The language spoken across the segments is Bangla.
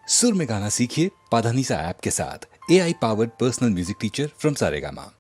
सुर में गाना सीखिए पाधानीसा ऐप के साथ। AI powered personal music teacher from Saregama.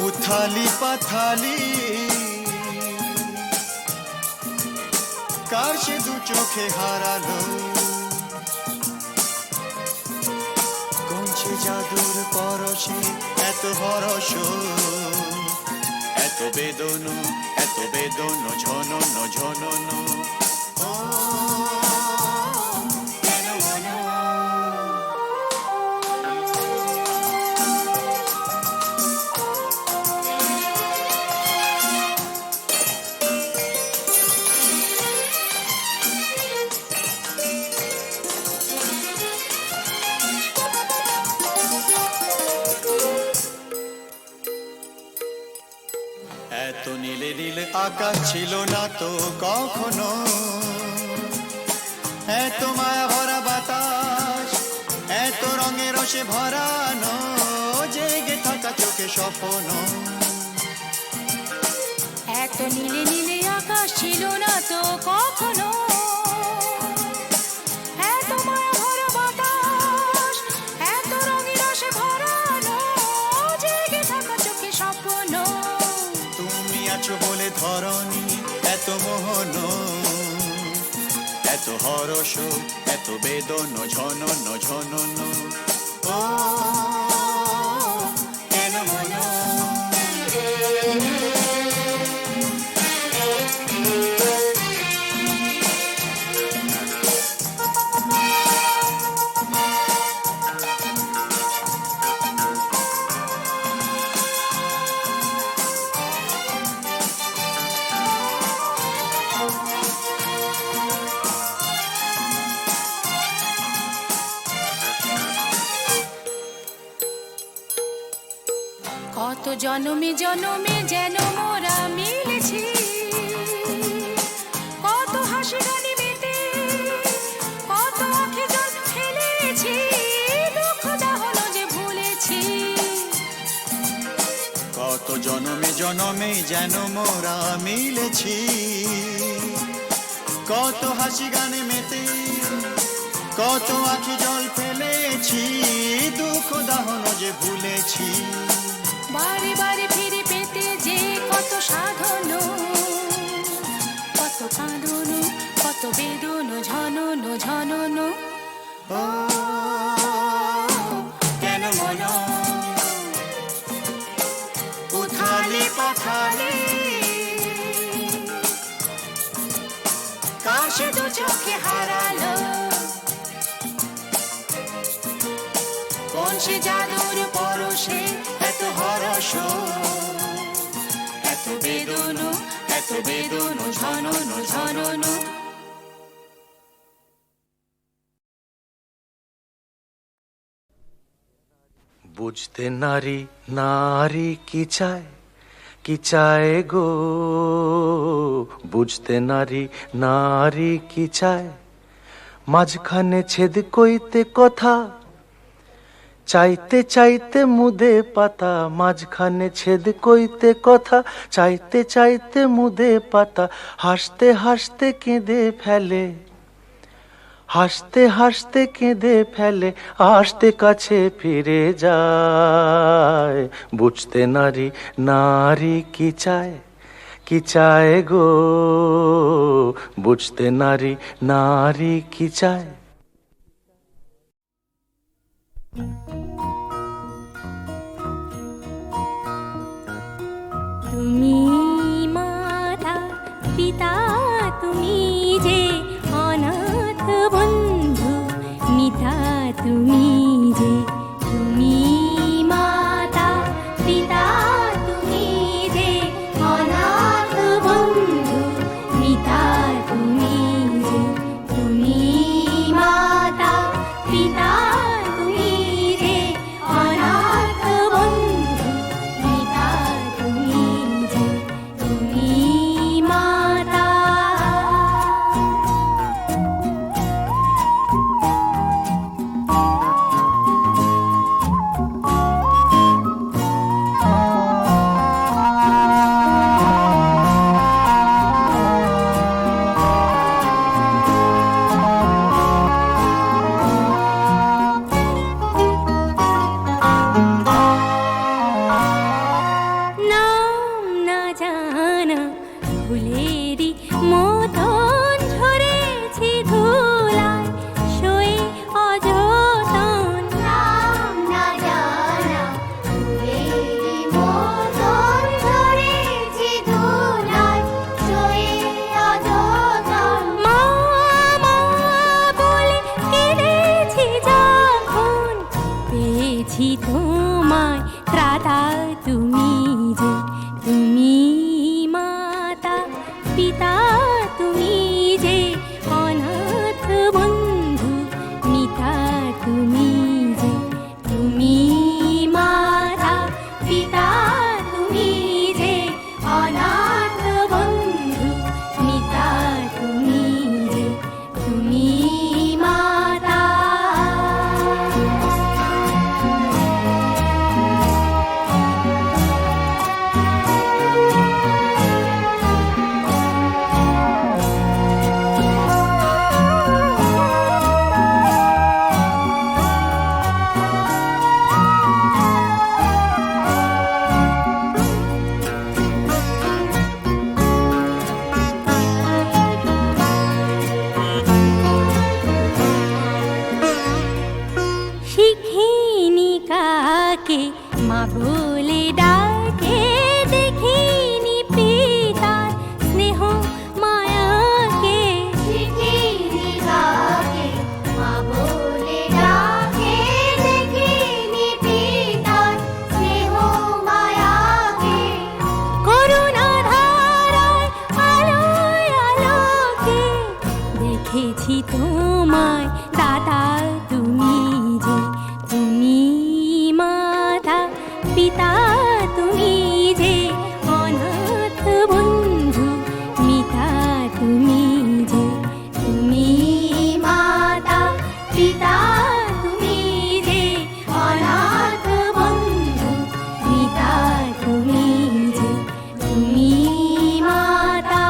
उथाली पाथाली কার সে দু চোখে হারালো কোন সে জাদুর পরশে এত হরস এত বেদন ঝনন ঝনন এত নীলে নীল আকাশ ছিল না তো কখনো এত মায়া ভরা বাতাস এত রঙে রসে ভরানো জেগে থাকা চোখে স্বপ্ন এত নীলে নীলে আকাশ ছিল না তো কখনো এত মায়া ভরা বাতাস এত রঙে রসে ভরানো ধরণী এত মোহন, এত হরস, এত বেদন ঝনন ঝনন। ও কেন মন কত জনমে জনমে যেন মোরা মিলেছি, কত হাসি গানে মেতে, কত আঁখে জল ফেলেছি, দুঃখ দাহন যে ভুলেছি। কত জনমে জনমে যেন মোরা মিলেছি, কত হাসি গানে মেতে, কত আঁখি জল ফেলেছি, দুঃখ দাহন যে ভুলেছি। বারে বারে ফিরে পেতে যে কত সাধন, কত কাঁদন, কত বেদন ঝনন ঝনন। ও কেন মন উথালে পাথালে, কার সে দু চোখে হারালো, কোন সে জাদুর পরশে এত হরস, এত বেদন, এত বেদন ঝনন ঝনন। বুঝতে নারী নারী কি চায়, কি চায় গো, বুঝতে নারী নারী কি চায়, মাঝখানে ছেদ কইতে কথা, চাইতে চাইতে মুদে পাতা, মাঝখানে ছেদ কইতে কথা, চাইতে চাইতে মুদে পাতা, হাসতে হাসতে কেঁদে ফেলে, হাসতে হাসতে কেঁদে ফেলে, আসতে কাছে ফিরে যায়। বুঝতে নারী নারী কি চায়, কি চায় গো, বুঝতে নারী নারী কি চায়। তুমি মাতা পিতা, তুমি যে অনাথ বন্ধু মিতা, তুমি যে, তুমি মাতা পিতা, তুমি যে অনাথ বন্ধু মিতা, তুমি যে, তুমি মাতা পিতা, তুমি যে অনাথ বন্ধু মিতা, তুমি যে, তুমি মাতা। নাম না জানা ফুলেরই মতন ঝরেছি ধুলায়, শোয়ে অযতন। নাম না জানা ফুলেরই মতন ঝরেছি ধুলায়, শোয়ে অযতন। মা মা বলে কেঁদেছি যখন, পেয়েছি তোমায় ত্রাতা, তুমি যে, তুমি মাতা পিতা, তুমি যে অনাথ বন্ধু মিতা, তুমি যে, তুমি মাতা পিতা, তুমি যে অনাথ বন্ধু মিতা, তুমি যে, তুমি মাতা। যাকে মা বলে ডাকে, দেখিনি পিতার স্নেহ মায়াকে। চিঠির ডাকে মা বলে ডাকে, দেখিনি পিতার স্নেহ মায়াকে। করুণা ধারায় আলোয় আলোকে দেখেছি তোমায় দাদা, তুমি যে তুমি মাতা পিতা, তুমি যে অনাথ বন্ধু মিতা, তুমি যে তুমি মাতা পিতা তুমি যে অনাথ বন্ধু, পিতা, তুমি যে তুমি মাতা।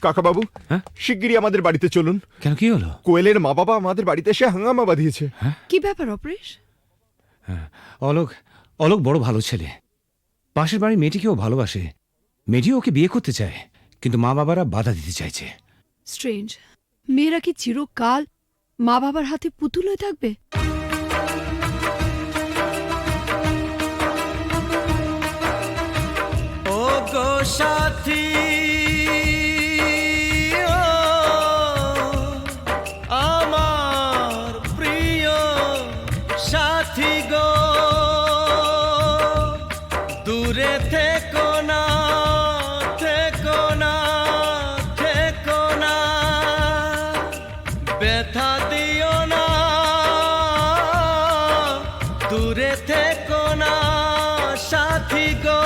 কাকা বাবু, হ্যাঁ? শিগগিরই আমাদের বাড়িতে চলুন। কেন, কি হলো? কোয়েলের মা বাবা আমাদের বাড়িতে এসে হাঙ্গামা বাঁধিয়েছে। কি ব্যাপার অপরেশ? অলোক অলোক বড় ভালো ছেলে। পাশের বাড়ির মেয়েটিকেও ভালোবাসে, মেয়েটিও ওকে বিয়ে করতে চায়, কিন্তু মা বাবারা বাধা দিতে চাইছে। স্ট্রেঞ্জ। মেয়েরা কি চিরকাল মা বাবার হাতে পুতুল হয়ে থাকবে? ও গো সাথী, ও আমার প্রিয় সাথী গো, দূরে থেকো না, থেকো না, থেকো না, ব্যথা দিও না, দূরে থেকো না সাথী গো।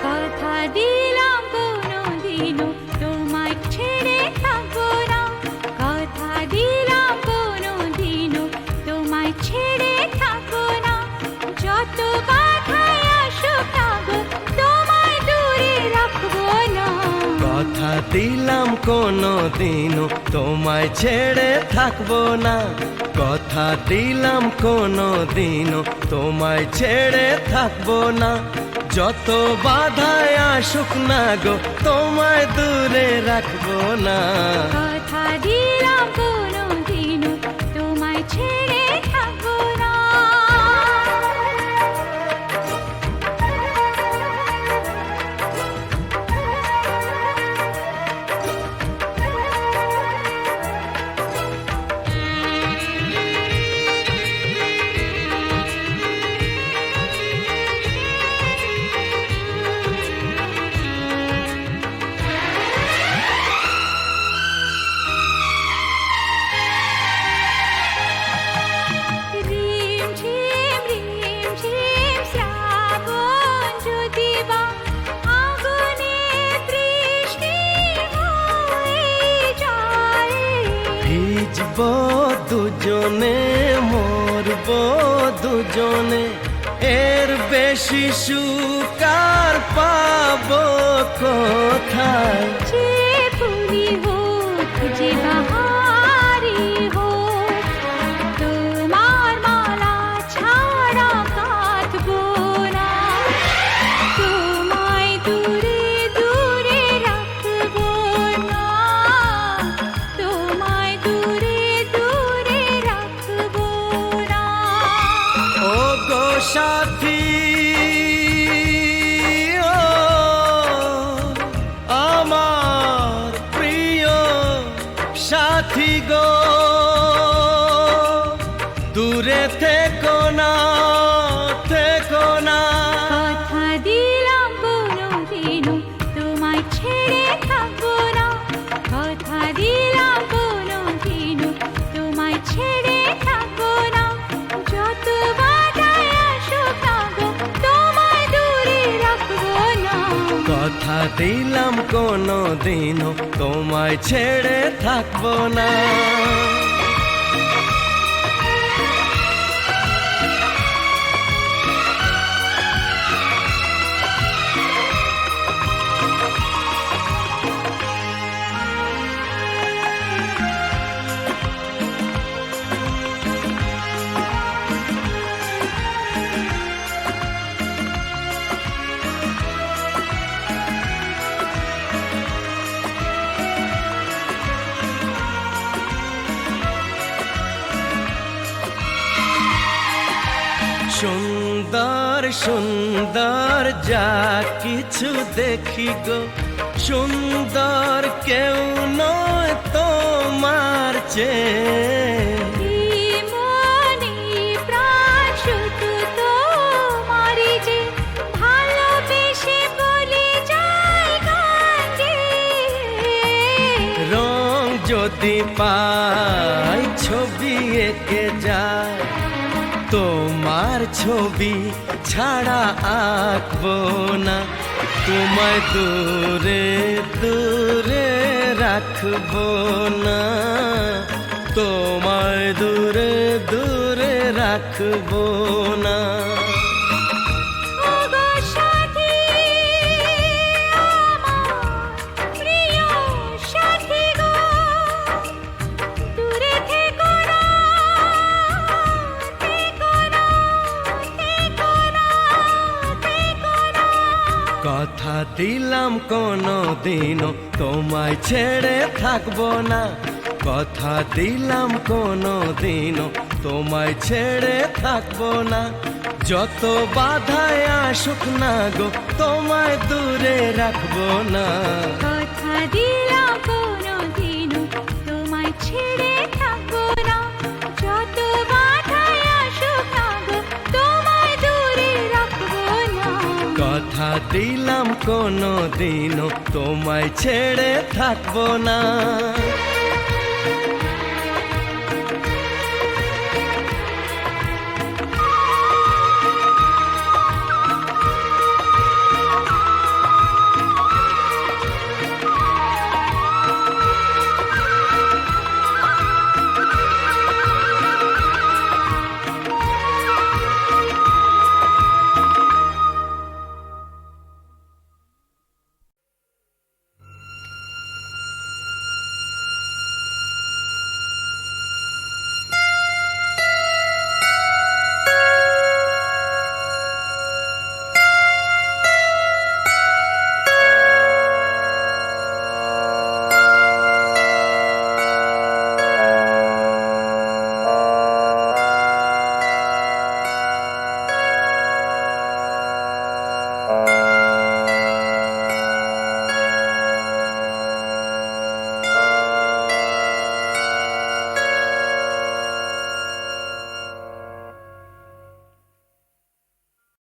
কথা দিলাম কোনোদিনও তোমায় ছেড়ে থাকবো না, কথা দিলাম কোনোদিনও তোমায় ছেড়ে থাকবো না, যত বাধাই আসুক না গো তোমায় দূরে রাখবো না। কথা দিলাম কোনো দিনও তোমায় ছেড়ে থাকবো না, কথা দিলাম কোনো দিনও তোমায় ছেড়ে থাকবো না, যত বাধায় আসুক না গো তোমায় দূরে রাখবো না। কথা দিলাম কোনোদিনও তোমায় ছেড়ে থাকবো না। দুজনে মরব দুজনে, এর বেশি সুখ আর পাবো কোথায়? যে ফুলি হোক যে বাহারি হোক, তোমার মালা ছাড়া কাঁদবো না। তোমায় দূরে দূরে রাখবো না, তোমায় দূরে দূরে রাখবো না। ও গো সাথী, ও আমার প্রিয় সাথী গো, দূরে থেকো না, থেকো না। কথা দিলাম কোনোদিনও তোমায় ছেড়ে থাকবো না। কথা দিলাম কোনোদিনও তোমায় ছেড়ে থাকবো না। যত বাধাই আসুক না গো, তোমায় দূরে রাখবো না। কথা দিলাম কোনো দিনও তোমায় ছেড়ে থাকবো না। সুন্দর সুন্দর যা কিছু দেখি গো, সুন্দর কেউ নয় তোমার চেয়ে। এই মনে প্রাণ শুধু তোমারই যে, ভালোবেসে বলে যায় গান গেয়ে। রং যদি পাই ছবি এঁকে যায়, তোমার ছবি ছাড়া আঁকবো না। তোমায় দূরে দূরে রাখবো না, তোমায় দূরে দূরে রাখবো না। ও গো সাথী, আমার প্রিয় সাথী গো, দূরে থেকো না, থেকো না, থেকো না, থেকো না। কথা দিলাম কোনো দিনও তোমায় ছেড়ে থাকবো না। কথা দিলাম কোনো দিনও তোমায় ছেড়ে থাকবো না। যত বাধায় আসুক না গো, তোমায় দূরে রাখবো না। কথা দিলাম কোনোদিনও তোমায় ছেড়ে থাকবো না। যত বাধাই আসুক না গো, তোমায় দূরে রাখবো না। কথা দিলাম কোনো দিনও তোমায় ছেড়ে থাকবো না।